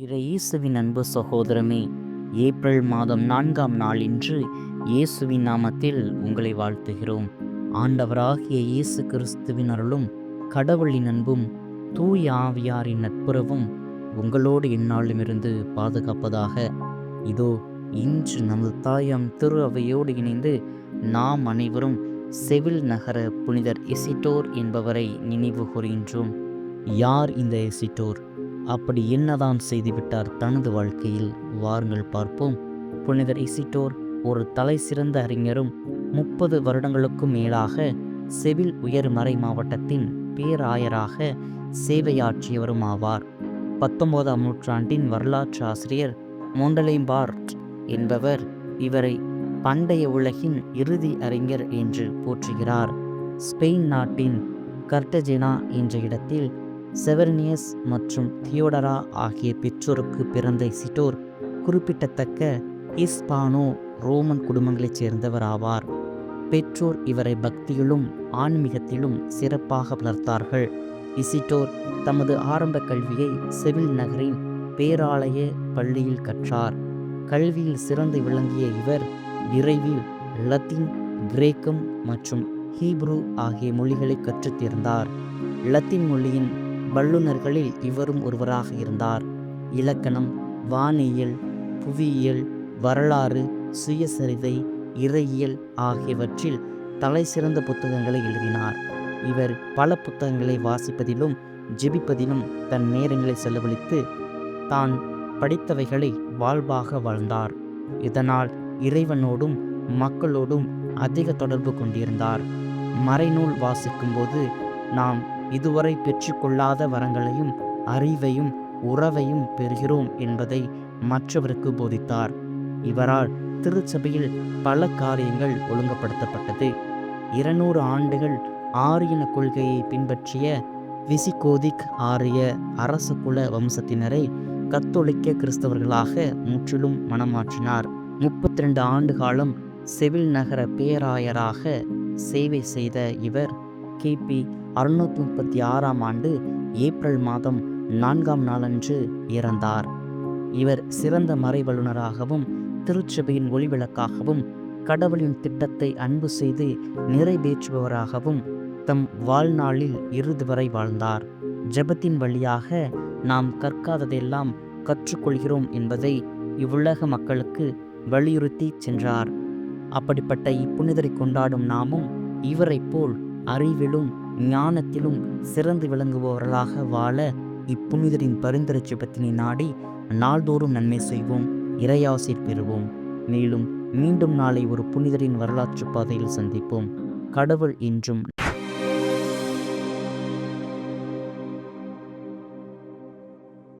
இயேசுவின் அன்பு சகோதரமே, ஏப்ரல் மாதம் 4ஆம் நாள் இன்று இயேசுவின் நாமத்தில் உங்களை வாழ்த்துகிறோம். ஆண்டவராகிய இயேசு கிறிஸ்துவின் அருளும் கடவுளின் அன்பும் தூய ஆவியாரின் நட்புறவும் உங்களோடு எந்நாளும் இருந்து பாதுகாப்பதாக. இதோ இன்று நமது தாயாம் திரு அவையோடு இணைந்து நாம் அனைவரும் செவில் நகர புனிதர் இசிட்டோர் என்பவரை நினைவு கூறுகின்றோம். யார் இந்த இசிட்டோர்? அப்படி என்னதான் செய்துவிட்டார் தனது வாழ்க்கையில்? வாருங்கள் பார்ப்போம். புனிதர் இசிட்டோர் ஒரு தலை சிறந்த அறிஞரும் 30 வருடங்களுக்கும் மேலாக செவில் உயர்மறை மாவட்டத்தின் பேராயராக சேவையாற்றியவரும் ஆவார். 19ஆம் நூற்றாண்டின் வரலாற்று ஆசிரியர் மொண்டலேம்பார்ட் என்பவர் இவரை பண்டைய உலகின் இறுதி அறிஞர் என்று போற்றுகிறார். ஸ்பெயின் நாட்டின் கர்டஜெனா என்ற இடத்தில் செவர்னியஸ் மற்றும் தியோடரா ஆகிய பெற்றோருக்கு பிறந்த இசிட்டோர் குறிப்பிடத்தக்க இஸ்பானோ ரோமன் குடும்பங்களைச் சேர்ந்தவர் ஆவார். பெற்றோர் இவரை பக்தியிலும் ஆன்மீகத்திலும் சிறப்பாக வளர்த்தார்கள். இசிட்டோர் தமது ஆரம்ப கல்வியை செவில் நகரின் பேராலய பள்ளியில் கற்றார். கல்வியில் சிறந்து விளங்கிய இவர் விரைவில் லத்தீன், கிரேக்கம் மற்றும் ஹீப்ரு ஆகிய மொழிகளை கற்றுத் தேர்ந்தார். லத்தீன் மொழியின் வல்லுநர்களில் இவரும் ஒருவராக இருந்தார். இலக்கணம், வானியல், புவியியல், வரலாறு, சுயசரிதை, இறையியல் ஆகியவற்றில் தலை சிறந்த புத்தகங்களை எழுதினார். இவர் பல புத்தகங்களை வாசிப்பதிலும் ஜெபிப்பதிலும் தன் நேரங்களை செலவழித்து தான் படித்தவைகளை வாழ்வாக வாழ்ந்தார். இதனால் இறைவனோடும் மக்களோடும் அதிக தொடர்பு கொண்டிருந்தார். மறைநூல் வாசிக்கும்போது நாம் இதுவரை பெற்றுக்கொள்ளாத வரங்களையும் அறிவையும் உறவையும் பெறுகிறோம் என்பதை மற்றவருக்கு போதித்தார். இவரால் திருச்சபையில் பல காரியங்கள் ஒழுங்குபடுத்தப்பட்டது. 200 ஆண்டுகள் ஆரியன கொள்கையை பின்பற்றிய விசிகோதிக் ஆரிய அரச குல வம்சத்தினரை கத்தோலிக்க கிறிஸ்தவர்களாக முற்றிலும் மனமாற்றினார். 32 ஆண்டு காலம் செவில் நகர பேராயராக சேவை செய்த இவர் கிபி 636ஆம் ஆண்டு ஏப்ரல் மாதம் 4ஆம் நாளன்று இறந்தார். இவர் சிறந்த மறை வல்லுநராகவும் திருச்சபையின் ஒளிவிளக்காகவும் கடவுளின் திட்டத்தை அன்பு செய்து நிறைவேற்றுபவராகவும் தம் வாழ்நாளில் இறுதி வரை வாழ்ந்தார். ஜெபத்தின் வழியாக நாம் கற்காததெல்லாம் கற்றுக்கொள்கிறோம் என்பதை இவ்வுலக மக்களுக்கு வலியுறுத்தி சென்றார். அப்படிப்பட்ட இப்புனிதரை கொண்டாடும் நாமும் இவரை போல் அறிவிலும் ஞானத்திலும் சிறந்து விளங்குபவர்களாக வாழ இப்புனிதரின் பரிந்துரை ஜெபத்தினை நாடி நாள்தோறும் நன்மை செய்வோம், இறையாசீர் பெறுவோம். மேலும் மீண்டும் நாளை ஒரு புனிதரின் வரலாற்று பாதையில் சந்திப்போம். கடவுள் இன்றும்